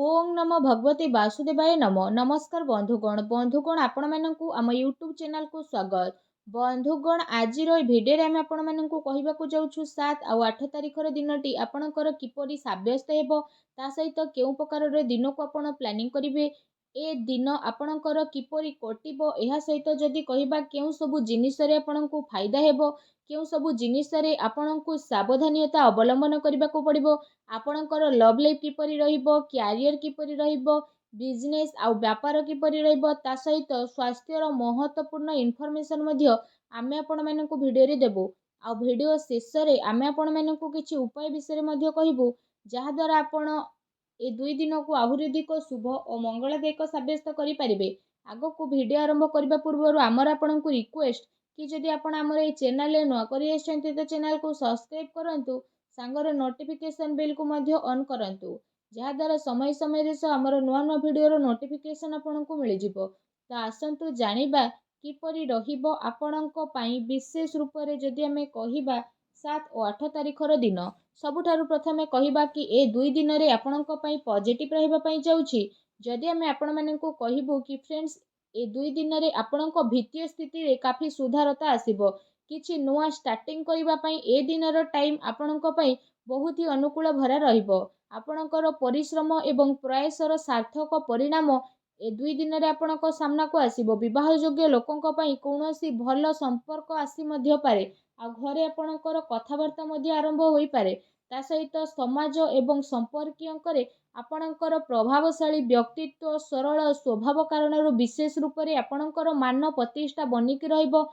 ओम नमो भगवते वासुदेवाय नमो नमस्कार बंधुगण आपण मानकु आम यूट्यूब चैनल को स्वागत। बंधुगण आज भिडियो आम आपण मानकु कहबाकू जाउछु 7 और 8 तारिखर दिनटी आपणकर किपरि साब्यस्त हेबो ता सहित केउ प्रकार दिन को आपण प्लानिंग करिवे ए दिन आपणकर किपरि कटिबो एहा सहित जदि कहबा केउ सबु जिनिस रे आपणकु फायदा हेबो केउ सबु जिनिस रे आपणकु सावधानता अवलंबन करबाकू पड़िबो आपणकर लव लाइफ किपरि रहिबो क्यारियर किपरि रहिबो बिजनेस आउ व्यापार किपरि रहिबो ता सहित स्वास्थ्यर महत्वपूर्ण इनफॉरमेशन मध्य आमे आपण मानकु भिडियो रे देबो आ भिडियो शेष रे आमे आपण मानकु किछि उपाय विषय मध्य कहिबो जहा द्वारा आपण ए 2 दिन को आहुरी अधिक शुभ और मंगलदायक साब्यस्त करि परिबे। आगो को वीडियो आरंभ करबा पूर्व आमर आपनकु रिक्वेस्ट कि जदि आपण आमर ए चैनल रे नुआ करि आछन्ते तो चैनल को सब्सक्राइब करंतु सांगर नोटिफिकेशन बेल को मध्य ऑन करंतु जहा द्वारा समय समय रे आमर नुआ नुआ वीडियो रो नोटिफिकेशन आपनकु मिलि जिवो। तो आसंतु जानिबा किपरि रहिबो आपणको पई विशेष रूप रे जदि हमें कहिबा 7 और 8 तारिखर दिन सबुठारु प्रथमे कहिबा कि ए 2 दिन रे आपणको पई पॉजिटिव रहिबा पई जाउछि। जदि हमें आपण माननकु कहिबो कि फ्रेंड्स ए 2 दिन रे आपणको भित्तीय स्थिति रे काफी सुधारता आसीबो किछि नुआ स्टार्टिंग करिबा पई ए दिनर टाइम आपणको पई बहुत ही अनुकूल भरा रहिबो आपणकर परिश्रम एवं प्रयासर सार्थक परिणाम ए 2 दिन रे आपणको सामना को आसीबो। विवाह योग्य लोकंको पई कोनोसी भलो संपर्क आसी मध्य पारे आ घरे आपणकर कथावार्ता मध्य आरंभ होई पारे ता सहित समाज एवं संपर्कीयंकरे आपणकर प्रभावशाली व्यक्तित्व सरल स्वभाव कारणरू विशेष रूप रे आपणकर मान प्रतिष्ठा बनिकी रहिबो।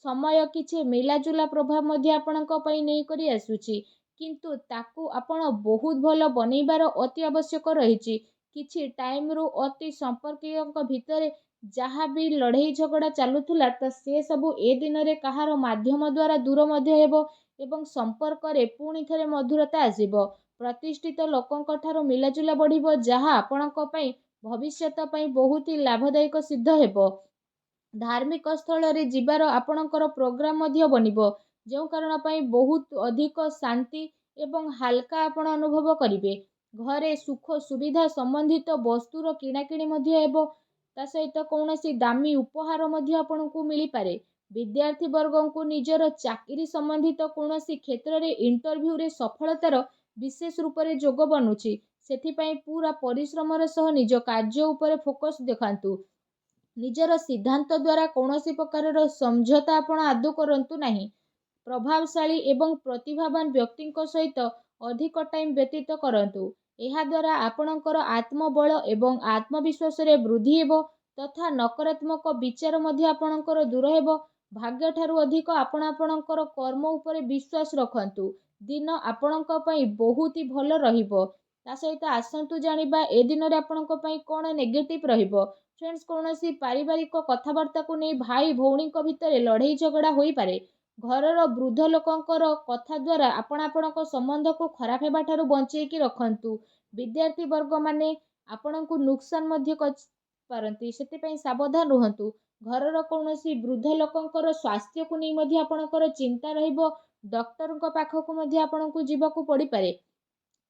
समय किछि मिलाजुला प्रभाव मध्य आपणको पई नै करी आसुछि किंतु ताकू आपण बहुत भलो बनैबार अति आवश्यक रहिछि। किछि टाइम रु अति संपर्कीयंक भितरे जहाँ भी लड़ाई झगड़ा चलुथुला त से सबु ए दिन रे कहार माध्यम द्वारा दूर मध्य हेबो एवं संपर्क रे पुणी थरे मधुरता आसीबो। प्रतिष्ठित लोकंक ठारो मिलाजुला बढ़िबो जहाँ आपणको पई भविष्यत पई बहुत ही लाभदायक सिद्ध हेबो। धार्मिक स्थल रे जिबार आपणकर प्रोग्राम मध्य बनिबो जो कारण पई बहुत अधिक शांति एवं हल्का आपण अनुभव करिवे। घरे सुख सुविधा संबंधित वस्तुर किणाकिणी मध्य हेबो ता सहित कौनसी दामी उपहार मध्य आपणकु मिली पारे। विद्यार्थी वर्गंकु निजर चाकरी संबंधित कौनसी क्षेत्र रे इंटरव्यू रे सफलतार विशेष रूप रे जोग बनुछि सेथि पई पूरा परिश्रमर सह निज कार्य उपरे फोकस देखांतु। निजर सिद्धांत द्वारा कौनसी प्रकार समझौता आपण आदौ करंतु नाही। प्रभावशाली एवं प्रतिभावान व्यक्तिंक सहित अधिक टाइम व्यतीत करंतु एहा द्वारा आपणकर आत्मबल एवं आत्मविश्वास रे वृद्धि हेबो तथा नकारात्मक विचार मध्य आपणकर दूर हेबो। भाग्य ठारू अधिक आपण आपणकर कर्म उपरे विश्वास रखंतु दिन आपणक पई बहुत ही भलो रहिबो। ता सहित आसंतु जानिबा ए दिन रे आपणक पई कोन नेगेटिव रहिबो। फ्रेंड्स कौनसी पारिवारिक कथावार्ता को नहीं भाई भौणी भितर लड़ाई झगड़ा होई पारे। घरर वृद्ध लोकंकर कथा द्वारा आपणक संबंध को खराब हेबा ठारू बंचेकी रखंतु। विद्यार्थी वर्ग माने आपणकु नुकसान मध्य पारंती सेति पई सावधान रहंतु। घरर कौनसी वृद्ध लोकंकर स्वास्थ्य को नहीं मध्य आपणकर चिंता रहिबो डॉक्टरଙ୍କ पाखकु मध्य आपणकु जीवाकू पड़ी पारे।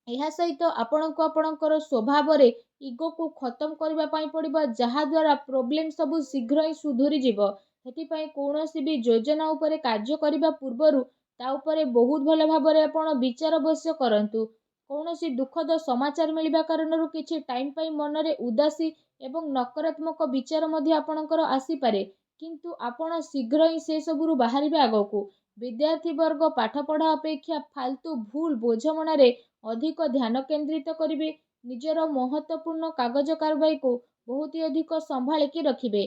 एहा सहित आपणको आपणकर स्वभाव रे इगो को खत्म करबा पई पड़िबो जहा द्वारा प्रॉब्लम सब शीघ्र ही सुधुरी जिवो। हेति पई कोनोसी भी योजना उपरे कार्य करिबा पूर्वरु ता उपरे बहुत भलो भाबरे आपण विचार अवश्य करंतु। कौनसी दुखद समाचार मिलिबा कारणरू किछि टाइम पई मनरे उदासी एवं नकारात्मक विचार मध्य आपणकर आसी पारे किंतु आपण शीघ्र ही से सबुरु बाहरिबे आगोकू। विद्यार्थी वर्ग पाठ पढ़ा अपेक्षा फालतू भूल बोझमणा रे अधिक ध्यान केंद्रित करिवे। निजर महत्वपूर्ण कागज कारबाई को बहुत ही अधिक संभाळिकी रखिबे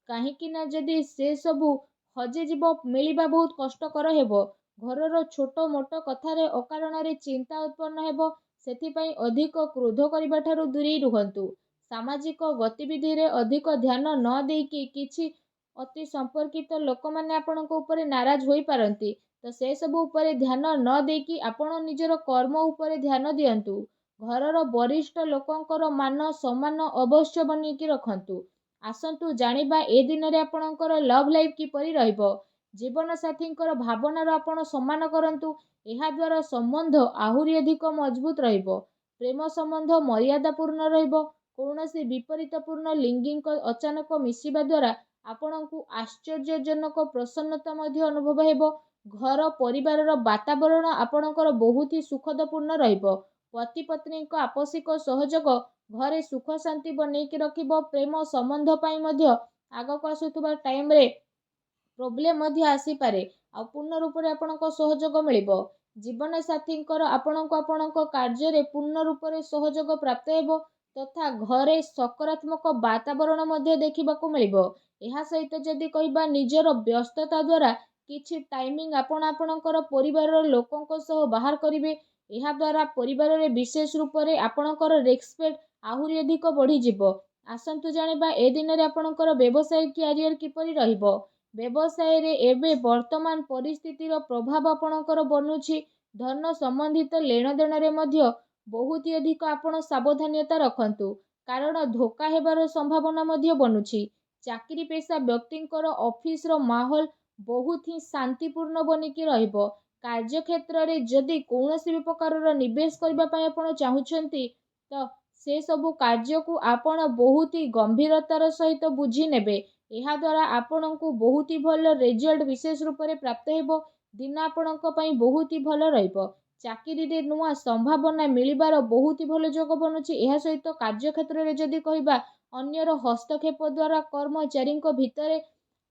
काहेकि ना जदि से सबु हजे जीव मिलिबा बहुत कष्टकर हेबो। घरर छोट मोट कथारे अकारण रे चिंता उत्पन्न हेबो सेथि पई अधिक क्रोध करिबा ठारू दूरी रुहंतु। सामाजिक गतिविधि रे अधिक ध्यान न देकी किछि अति संपर्कित लोक माने आपणको ऊपर नाराज होई पारंती तो से सब ऊपर ध्यान न देकी आपण निजर कर्म ऊपर ध्यान दियंतु। घरर वरिष्ठ लोकंकर मान सम्मान अवश्य बनिकी रखंतु। आसंतु जानिबा ए दिन रे आपणकर लव लाइफ किपरि रहिबो। जीवन साथींकर भावनार आपण सम्मान करंतु एहा द्वारा संबंध आहुरी अधिक मजबूत रहिबो। ପ୍ରେମ ସମ୍ବନ୍ଧ ମର୍ୟାଦାପୂର୍ଣ୍ଣ ରହିବ। କୌଣସି ବିପରୀତପୂର୍ଣ୍ଣ ଲିଙ୍ଗୀଙ୍କ ଅଚାନକ ମିଶିବା ଦ୍ୱାରା ଆପଣଙ୍କୁ ଆଶ୍ଚର୍ଯ୍ୟଜନକ ପ୍ରସନ୍ନତା ମଧ୍ୟ ଅନୁଭବ ହେବ। ଘର ପରିବାରର ବାତାବରଣ ଆପଣଙ୍କର ବହୁତ ହି ସୁଖଦପୂର୍ଣ୍ଣ ରହିବ। ପତି ପତ୍ନୀଙ୍କ ଆପୋଷିକ ସହଯୋଗ ଘରେ ସୁଖ ଶାନ୍ତି ବନେଇକି ରଖିବ। ପ୍ରେମ ସମ୍ବନ୍ଧ ପାଇଁ ମଧ୍ୟ ଆଗକୁ ଆସୁଥିବା ଟାଇମରେ ପ୍ରୋବ୍ଲେମ ମଧ୍ୟ ଆସିପାରେ, ଆଉ ପୂର୍ଣ୍ଣ ରୂପରେ ଆପଣଙ୍କ ସହଯୋଗ ମିଳିବ। ଜୀବନସାଥୀଙ୍କର ଆପଣଙ୍କୁ ଆପଣଙ୍କ କାର୍ଯ୍ୟରେ ପୂର୍ଣ୍ଣ ରୂପରେ ସହଯୋଗ ପ୍ରାପ୍ତ ହେବ ତଥା ଘରେ ସକାରାତ୍ମକ ବାତାବରଣ ମଧ୍ୟ ଦେଖିବାକୁ ମିଳିବ। ଏହା ସହିତ ଯଦି କହିବା ନିଜର ବ୍ୟସ୍ତତା ଦ୍ୱାରା କିଛି ଟାଇମିଂ ଆପଣ ଆପଣଙ୍କର ପରିବାରର ଲୋକଙ୍କ ସହ ବାହାର କରିବେ। ଏହା ଦ୍ୱାରା ପରିବାରରେ ବିଶେଷ ରୂପରେ ଆପଣଙ୍କର ରେସ୍ପେକ୍ଟ ଆହୁରି ଅଧିକ ବଢ଼ିଯିବ। ଆସନ୍ତୁ ଜାଣିବା ଏ ଦିନରେ ଆପଣଙ୍କର ବ୍ୟବସାୟ କ୍ୟାରିୟର କିପରି ରହିବ। ବ୍ୟବସାୟରେ ଏବେ ବର୍ତ୍ତମାନ ପରିସ୍ଥିତିର ପ୍ରଭାବ ଆପଣଙ୍କର ବନୁଛି। ଧନ ସମ୍ବନ୍ଧିତ ଲେଣଦେଣରେ ମଧ୍ୟ ବହୁତ ଅଧିକ ଆପଣ ସାବଧାନତା ରଖନ୍ତୁ, କାରଣ ଧୋକା ହେବାର ସମ୍ଭାବନା ମଧ୍ୟ ବନୁଛି। ଚାକିରି ପେଶା ବ୍ୟକ୍ତିଙ୍କର ଅଫିସର ମାହୋଲ ବହୁତ ହିଁ ଶାନ୍ତିପୂର୍ଣ୍ଣ ବନିକି ରହିବ। କାର୍ଯ୍ୟକ୍ଷେତ୍ରରେ ଯଦି କୌଣସି ବି ପ୍ରକାରର ନିବେଶ କରିବା ପାଇଁ ଆପଣ ଚାହୁଁଛନ୍ତି ତ ସେ ସବୁ କାର୍ଯ୍ୟକୁ ଆପଣ ବହୁତ ହି ଗମ୍ଭୀରତାର ସହିତ ବୁଝି ନେବେ। ଏହା ଦ୍ୱାରା ଆପଣଙ୍କୁ ବହୁତ ହି ଭଲ ରେଜଲ୍ଟ ବିଶେଷ ରୂପରେ ପ୍ରାପ୍ତ ହେବ। ଦିନ ଆପଣଙ୍କ ପାଇଁ ବହୁତ ହି ଭଲ ରହିବ। ଚାକିରିରେ ନୂଆ ସମ୍ଭାବନା ମିଳିବାର ବହୁତ ହି ଭଲ ଯୋଗ ବନୁଛି। ଏହା ସହିତ କାର୍ଯ୍ୟକ୍ଷେତ୍ରରେ ଯଦି କହିବା ଅନ୍ୟର ହସ୍ତକ୍ଷେପ ଦ୍ୱାରା କର୍ମଚାରୀଙ୍କ ଭିତରେ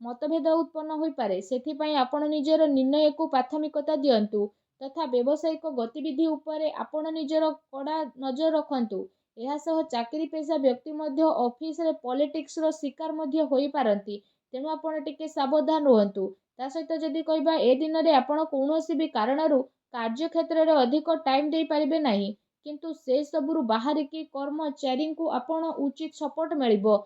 ମତଭେଦ ଉତ୍ପନ୍ନ ହୋଇପାରେ। ସେଥିପାଇଁ ଆପଣ ନିଜର ନିର୍ଣ୍ଣୟକୁ ପ୍ରାଥମିକତା ଦିଅନ୍ତୁ ତଥା ବ୍ୟବସାୟିକ ଗତିବିଧି ଉପରେ ଆପଣ ନିଜର କଡ଼ା ନଜର ରଖନ୍ତୁ। ଏହା ସହ ଚାକିରି ପେଶା ବ୍ୟକ୍ତି ମଧ୍ୟ ଅଫିସରେ ପଲିଟିକ୍ସର ଶିକାର ମଧ୍ୟ ହୋଇପାରନ୍ତି, ତେଣୁ ଆପଣ ଟିକେ ସାବଧାନ ରୁହନ୍ତୁ। ତା ସହିତ ଯଦି କହିବା ଏ ଦିନରେ ଆପଣ କୌଣସି ବି କାରଣରୁ କାର୍ଯ୍ୟକ୍ଷେତ୍ରରେ ଅଧିକ ଟାଇମ ଦେଇପାରିବେ ନାହିଁ, କିନ୍ତୁ ସେ ସବୁରୁ ବାହାରିକି କର୍ମଚାରୀଙ୍କୁ ଆପଣ ଉଚିତ ସପୋର୍ଟ ମିଳିବ।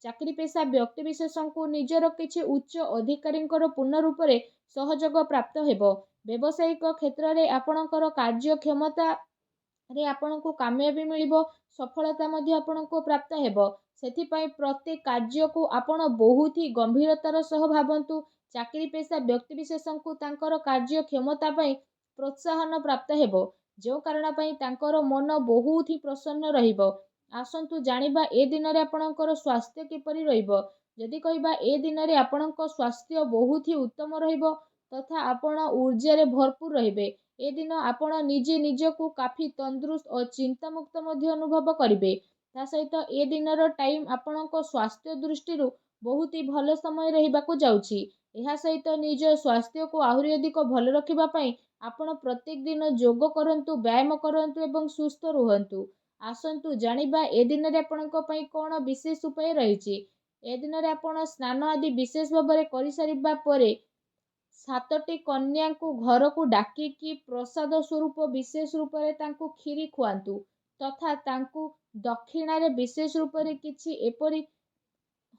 ଚାକିରି ପେଶା ବ୍ୟକ୍ତିବିଶେଷଙ୍କୁ ନିଜର କିଛି ଉଚ୍ଚ ଅଧିକାରୀଙ୍କର ପୂର୍ଣ୍ଣ ରୂପରେ ସହଯୋଗ ପ୍ରାପ୍ତ ହେବ। ବ୍ୟବସାୟିକ କ୍ଷେତ୍ରରେ ଆପଣଙ୍କର କାର୍ଯ୍ୟକ୍ଷମତାରେ ଆପଣଙ୍କୁ କାମୟାବୀ ମିଳିବ। ସଫଳତା ମଧ୍ୟ ଆପଣଙ୍କୁ ପ୍ରାପ୍ତ ହେବ। ସେଥିପାଇଁ ପ୍ରତ୍ୟେକ କାର୍ଯ୍ୟକୁ ଆପଣ ବହୁତ ହି ଗମ୍ଭୀରତାର ସହ ଭାବନ୍ତୁ। ଚାକିରି ପେଶା ବ୍ୟକ୍ତିବିଶେଷଙ୍କୁ ତାଙ୍କର କାର୍ଯ୍ୟକ୍ଷମତା ପାଇଁ ପ୍ରୋତ୍ସାହନ ପ୍ରାପ୍ତ ହେବ, ଯେଉଁ କାରଣ ପାଇଁ ତାଙ୍କର ମନ ବହୁତ ହି ପ୍ରସନ୍ନ ରହିବ। ଆସନ୍ତୁ ଜାଣିବା ଏ ଦିନରେ ଆପଣଙ୍କର ସ୍ୱାସ୍ଥ୍ୟ କିପରି ରହିବ। ଯଦି କହିବା ଏ ଦିନରେ ଆପଣଙ୍କ ସ୍ୱାସ୍ଥ୍ୟ ବହୁତ ହି ଉତ୍ତମ ରହିବ ତଥା ଆପଣ ଊର୍ଜାରେ ଭରପୁର ରହିବେ। ଏ ଦିନ ଆପଣ ନିଜେ ନିଜକୁ କାଫି ତନ୍ଦୁରୁସ୍ତ ଓ ଚିନ୍ତାମୁକ୍ତ ମଧ୍ୟ ଅନୁଭବ କରିବେ। ତା ସହିତ ଏ ଦିନର ଟାଇମ ଆପଣଙ୍କ ସ୍ୱାସ୍ଥ୍ୟ ଦୃଷ୍ଟିରୁ ବହୁତ ହି ଭଲ ସମୟ ରହିବାକୁ ଯାଉଛି। ଏହା ସହିତ ନିଜ ସ୍ୱାସ୍ଥ୍ୟକୁ ଆହୁରି ଅଧିକ ଭଲ ରଖିବା ପାଇଁ ଆପଣ ପ୍ରତ୍ୟେକ ଦିନ ଯୋଗ କରନ୍ତୁ, ବ୍ୟାୟାମ କରନ୍ତୁ ଏବଂ ସୁସ୍ଥ ରୁହନ୍ତୁ। ଆସନ୍ତୁ ଜାଣିବା ଏ ଦିନରେ ଆପଣଙ୍କ ପାଇଁ କ'ଣ ବିଶେଷ ଉପାୟ ରହିଛି। ଏ ଦିନରେ ଆପଣ ସ୍ନାନ ଆଦି ବିଶେଷ ଭାବରେ କରିସାରିବା ପରେ 7ଟି କନ୍ୟାଙ୍କୁ ଘରକୁ ଡାକିକି ପ୍ରସାଦ ସ୍ୱରୂପ ବିଶେଷ ରୂପରେ ତାଙ୍କୁ କ୍ଷୀରି ଖୁଆନ୍ତୁ ତଥା ତାଙ୍କୁ ଦକ୍ଷିଣାରେ ବିଶେଷ ରୂପରେ କିଛି ଏପରି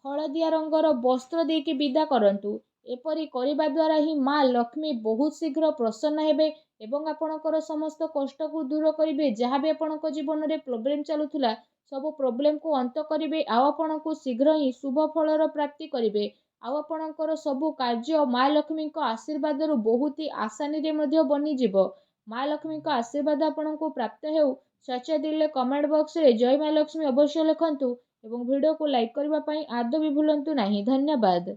ହଳଦିଆ ରଙ୍ଗର ବସ୍ତ୍ର ଦେଇକି ବିଦା କରନ୍ତୁ। ଏପରି କରିବା ଦ୍ୱାରା ହିଁ ମା ଲକ୍ଷ୍ମୀ ବହୁତ ଶୀଘ୍ର ପ୍ରସନ୍ନ ହେବେ ଏବଂ ଆପଣଙ୍କର ସମସ୍ତ କଷ୍ଟକୁ ଦୂର କରିବେ। ଯାହା ବି ଆପଣଙ୍କ ଜୀବନରେ ପ୍ରୋବ୍ଲେମ ଚାଲୁଥିଲା ସବୁ ପ୍ରୋବ୍ଲେମକୁ ଅନ୍ତ କରିବେ, ଆଉ ଆପଣଙ୍କୁ ଶୀଘ୍ର ହିଁ ଶୁଭ ଫଳର ପ୍ରାପ୍ତି କରିବେ। ଆଉ ଆପଣଙ୍କର ସବୁ କାର୍ଯ୍ୟ ମା ଲକ୍ଷ୍ମୀଙ୍କ ଆଶୀର୍ବାଦରୁ ବହୁତ ହି ଆସାନୀରେ ମଧ୍ୟ ବନିଯିବ। ମା ଲକ୍ଷ୍ମୀଙ୍କ ଆଶୀର୍ବାଦ ଆପଣଙ୍କୁ ପ୍ରାପ୍ତ ହେଉ। ସଚ୍ଚା ଦିଲରେ କମେଣ୍ଟ ବକ୍ସରେ ଜୟ ମା ଲକ୍ଷ୍ମୀ ଅବଶ୍ୟ ଲେଖନ୍ତୁ ଏବଂ ଭିଡ଼ିଓକୁ ଲାଇକ୍ କରିବା ପାଇଁ ଆଦୌ ବି ଭୁଲନ୍ତୁ ନାହିଁ। ଧନ୍ୟବାଦ।